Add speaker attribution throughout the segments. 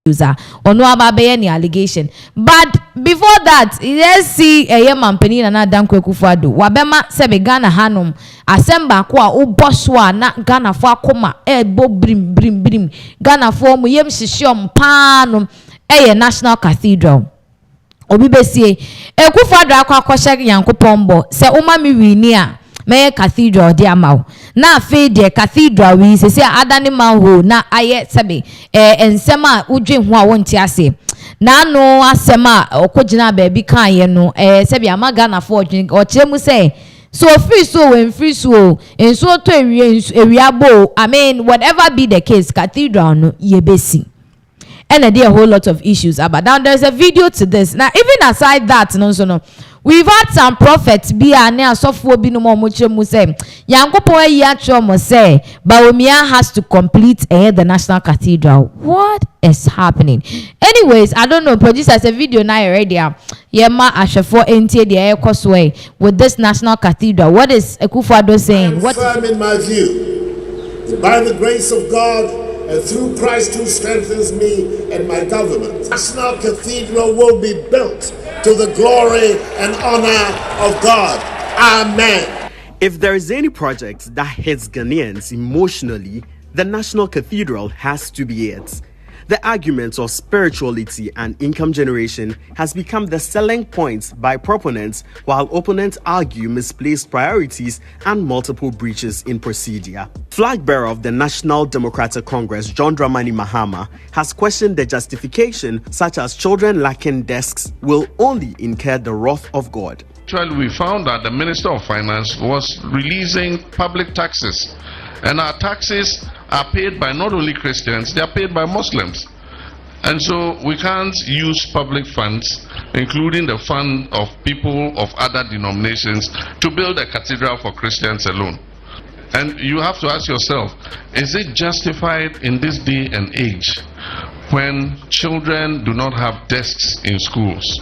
Speaker 1: user or no about any allegation. But before that, let's see a young man penny and Adam Kwekufado. Wabema sebe Ghana hanum asemba kwa uboswa na Ghana for koma bo brim Ghana for muyem shishom panum national cathedral. Obi besie Ekufado akwa kwasha yankopombo se uma mi winia me cathedral de amao na fe de cathedral we se adani manho na aye sebe ensema udwe ho a wonte ase na no asema okogina ba bi kan ye no sebe amaga na for odwen o kire mu se so free so when free so en so to ewiabo I mean whatever be the case cathedral no ye besi. And there are a whole lot of issues about. Now there's a video to this. Now even aside that, no, we've had some prophets be a software be no more much say. Yankopo ya chomo say Bawumia has to complete the National Cathedral. What is happening? Anyways, I don't know. Producers a video now already. Yema Ashafo NT the air way with this National Cathedral. What is Akufo-Addo saying?
Speaker 2: What firm in my view, by the grace of God. And through Christ who strengthens me and my government, National Cathedral will be built to the glory and honor of God. Amen.
Speaker 3: If there is any project that hits Ghanaians emotionally, the National Cathedral has to be it. The argument of spirituality and income generation has become the selling point by proponents, while opponents argue misplaced priorities and multiple breaches in procedure. Flag bearer of the National Democratic Congress, John Dramani Mahama, has questioned the justification such as children lacking desks will only incur the wrath of God.
Speaker 4: Actually, we found that the Minister of Finance was releasing public taxes, and our taxes are paid by not only Christians, they are paid by Muslims. And so we can't use public funds, including the fund of people of other denominations, to build a cathedral for Christians alone. And you have to ask yourself, is it justified in this day and age when children do not have desks in schools?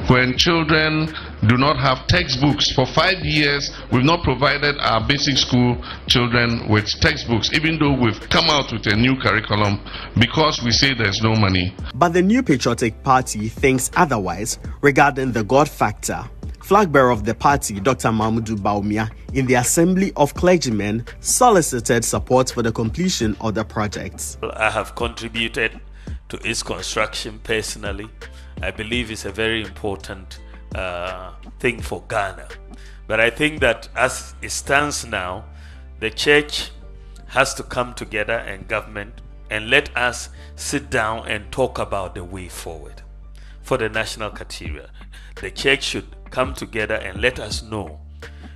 Speaker 4: When children do not have textbooks? For 5 years, we've not provided our basic school children with textbooks, even though we've come out with a new curriculum, because we say there's no money.
Speaker 3: But the New Patriotic Party thinks otherwise regarding the God factor. Flag bearer of the party, Dr. Mahmoud Bawumia, in the Assembly of Clergymen, solicited support for the completion of the project.
Speaker 5: I have contributed to its construction personally. I believe it's a very important thing for Ghana. But I think that as it stands now, the church has to come together and government and let us sit down and talk about the way forward for the National Cathedral. The church should come together and let us know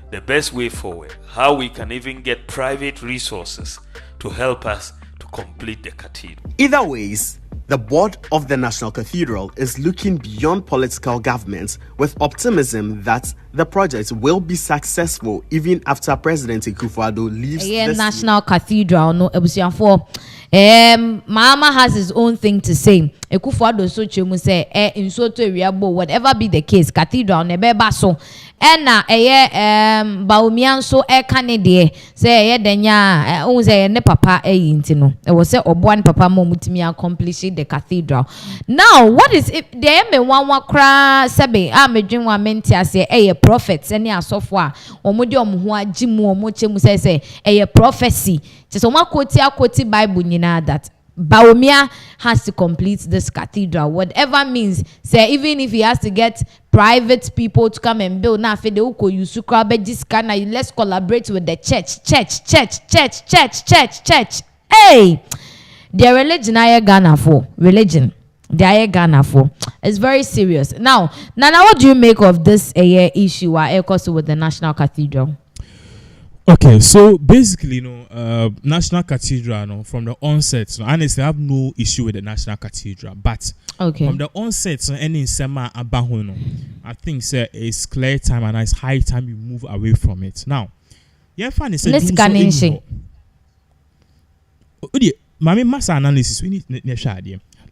Speaker 5: the best way forward, how we can even get private resources to help us to complete the cathedral.
Speaker 3: Either ways, the board of the National Cathedral is looking beyond political governments with optimism that the project will be successful even after President Akufo-Addo leaves the
Speaker 1: National Cathedral. No, Mama has his own thing to say. Akufo-Addo so chemu say in so to wiabo whatever be the case cathedral nebeba so na Bawumia so Canada say denya o say ne papa yinti no e wo say oboan papa mo mutimi accomplish the cathedral. Now what is it there me wanwa kra sebe medwin wa menti ase prophets any asofo a omode omho agimu omo chemu say prophecy just oma quote Bible nyina that Bawumia has to complete this cathedral, whatever means. Say even if he has to get private people to come and build, now for the uko yusukra be this kind, let's collaborate with the church. Hey, their religion I Ghana for religion. They are Ghana for. It's very serious. Now, Nana, what do you make of this issue with the National Cathedral?
Speaker 6: Okay, so basically, National Cathedral, from the onset, honestly, I have no issue with the National Cathedral, but from the onset, any sema abahono, I think it's clear time and it's high time you move away from it. Now, yeah, fine. Let's Mami mass analysis. We need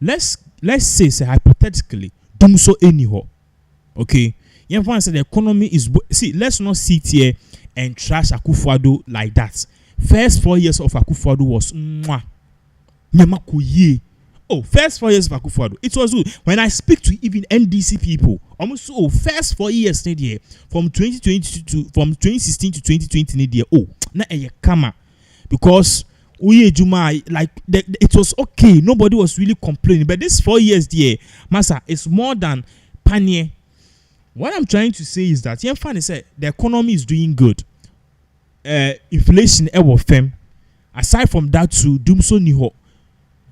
Speaker 6: let's say hypothetically, do so anyhow. Okay, yeah, fine. The economy is let's not sit here and trash Akufo-Addo like that. First 4 years of Akufo-Addo was Oh, first 4 years of Akufo-Addo. It was good. When I speak to even NDC people, almost first 4 years from 2016 to 2020 oh, na kama because it was okay. Nobody was really complaining. But this 4 years massa, it's more than panier. What I'm trying to say is that the economy is doing good. Inflation fem. Aside from that, to Dumso Niho.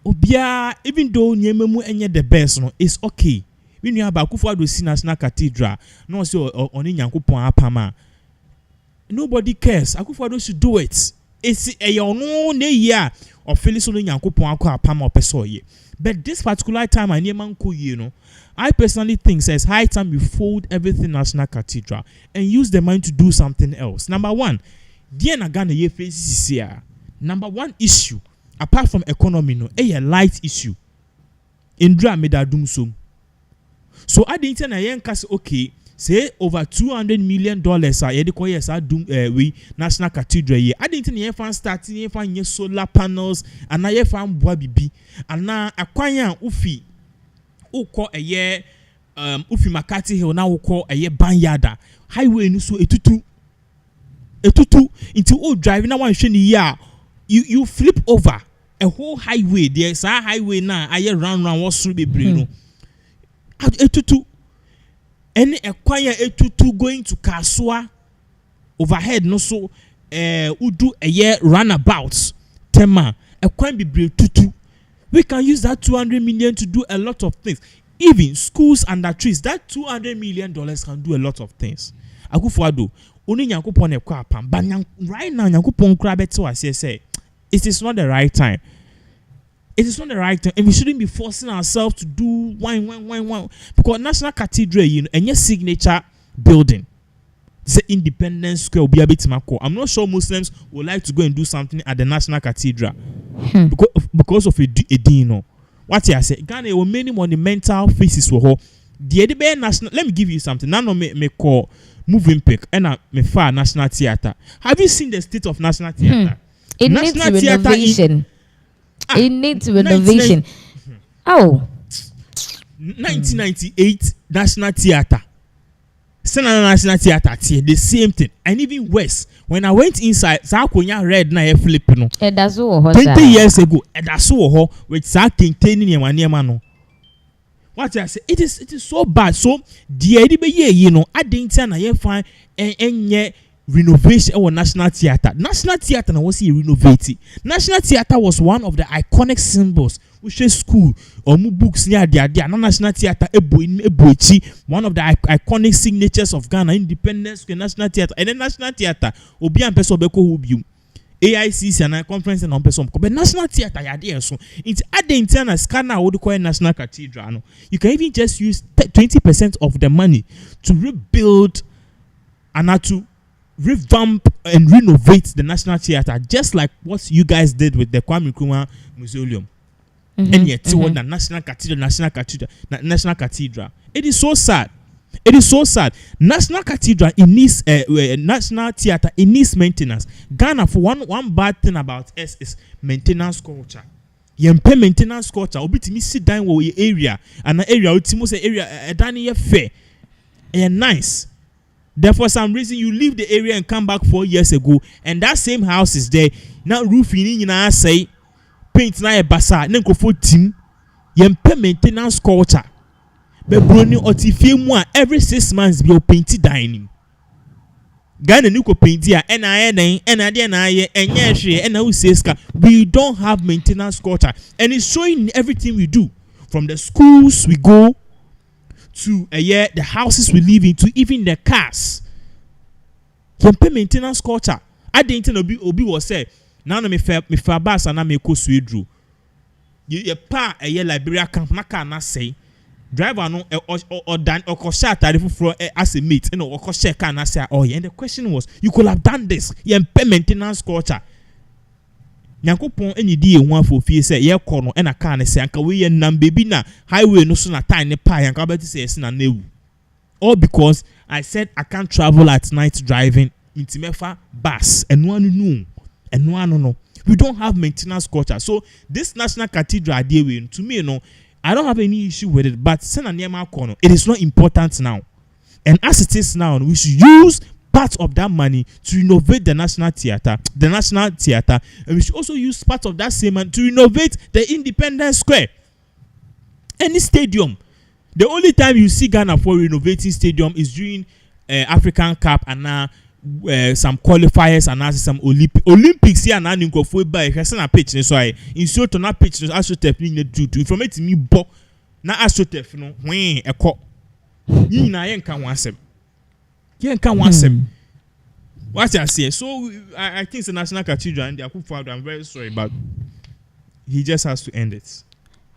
Speaker 6: Obia, even though Nyememu enye the best, no, it's okay. When you have Akufo-Addo see National Cathedral, no so oni Nyankopon apama. Nobody cares. Akufo-Addo should do it. It's a no ne year of Phyllis on Nyankopon apama pesoye. But this particular time, I I personally think says high time we fold everything National Cathedral and use the money to do something else. Number one, dear Nagana ye faces here. Number one issue. Apart from economy, no, a light issue. Indra meda dumsum. So I didn't na yen kasi okay. Say over $200 million we National Cathedral ye. I didn't yen fan starting yen fan ye solar panels and na yen fan boa bibi and na akwanya ufi uko a ye ufi Makati Hill na uko a ye banyada highway no so etutu into all driving na one sheni ya. You flip over a whole highway. There's a highway now. I round what's through the brain. Etutu. Any acquire etutu going to Kasua overhead. No so do a year runabout. Tema a quite be brave tutu. We can use that 200 million to do a lot of things. Even schools under trees. That $200 million can do a lot of things. Akufo-Addo. Only Nyankopon ekwa pam. But right now Nyankopon kra beto ase say it is not the right time. It is not the right time, and we shouldn't be forcing ourselves to do one. Because National Cathedral, and your signature building, it's an Independence Square. I'm not sure Muslims would like to go and do something at the National Cathedral because of a dino. What I say, Ghana were many monumental faces were the national. Let me give you something. None of me call moving pick and me far National Theatre. Have you seen the state of National Theatre?
Speaker 1: It
Speaker 6: National
Speaker 1: needs renovation. It needs renovation.
Speaker 6: 1998 National Theatre. National Theatre, the same thing. And even worse, when I went inside, Sakonya red na e flip no. 20 years ago, that's so with Sak containing no. What I say, it is so bad. So the idea I didn't na ye fine and renovation or National Theatre. National Theatre was renovated. National Theatre was one of the iconic symbols. Which is school or books near the National Theatre one of the iconic signatures of Ghana, Independence, National Theatre, and then National Theatre Obi and Peso Beko Hubium. AICC and conference and on person. But National Theatre idea so it's at the internal scanner would call National Cathedral. You can even just use 20% of the money to rebuild and to revamp and renovate the National Theatre, just like what you guys did with the Kwame Nkrumah Mausoleum. And yet, the National Cathedral. It is so sad. It is so sad. National Cathedral it needs National Theatre it needs maintenance. Ghana for one bad thing about us is maintenance culture. You pay maintenance culture. Obi timi sit down with your area and the area ultimo say area dani fair and nice. Therefore, some reason you leave the area and come back 4 years ago, and that same house is there now. Roofing in say paint na e basa na nkofo team. You pay maintenance culture. But broni otifie mu a every 6 months be painted dining. Ghana nuko paint ya we don't have maintenance culture, and it's showing in everything we do, from the schools we go to the houses we live in, to even the cars. You pay maintenance culture. I didn't know obi was say now me fa bus and me ko Swedru. You pa Liberia camp na car na say driver no or dan or share tarifu for as a mate, or share car na say oh yeah. And the question was, you could have done this. You pay maintenance culture. Nyankopon any day one for fie say ye kono e na car na say anka we ye nam baby na highway no so na time ne pa yanka beti say na newu. All because I said I can't travel at night driving intimefa bus and no. We don't have maintenance culture. So this national cathedral idea, to me, I don't have any issue with it. But it is not important now. And as it is now, we should use part of that money to renovate the national theater, and we should also use part of that same money to renovate the Independence Square. Any stadium. The only time you see Ghana for renovating stadium is during African Cup and now some qualifiers and now some Olympics here and now you for by a pitch. So I insert to not pitch AstroTurf need to from it me bo na AstroTurf no when a cop. You na yen can want them. Yen can want them. What I say. So I think it's the National Cathedral and they are forward. I'm very sorry, but he just has to end it.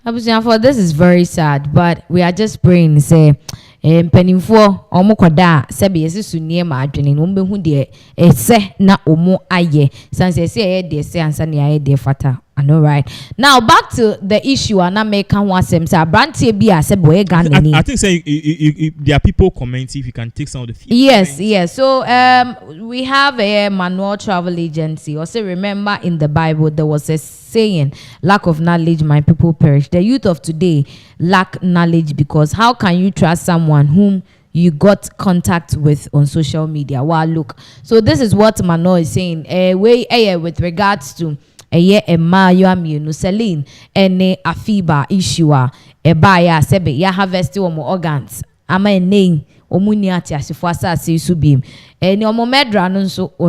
Speaker 1: For this is very sad, but we are just praying. Say, penifo omo koda sebe yesi sunie ma adwene no mbehu de ese na omo aye sanse se ye de se ansa ne aye de fata. I know, right? Now back to the issue and I make one sem say brantie bi a sebe we Ghana.
Speaker 6: I think say there are people commenting if you can take some of the feedback.
Speaker 1: Yes. So we have a manual travel agency. Also remember in the Bible there was a saying, lack of knowledge my people perish. The youth of today lack knowledge because how can you trust someone whom you got contact with on social media? Well, look. So this is what Manuel is saying. With regards to Emma Yoamienu Celine ene afiba issue ebaya sebe ya harvest omo organs ama ene omuni ati asifo asase su bim ene omo medra no nso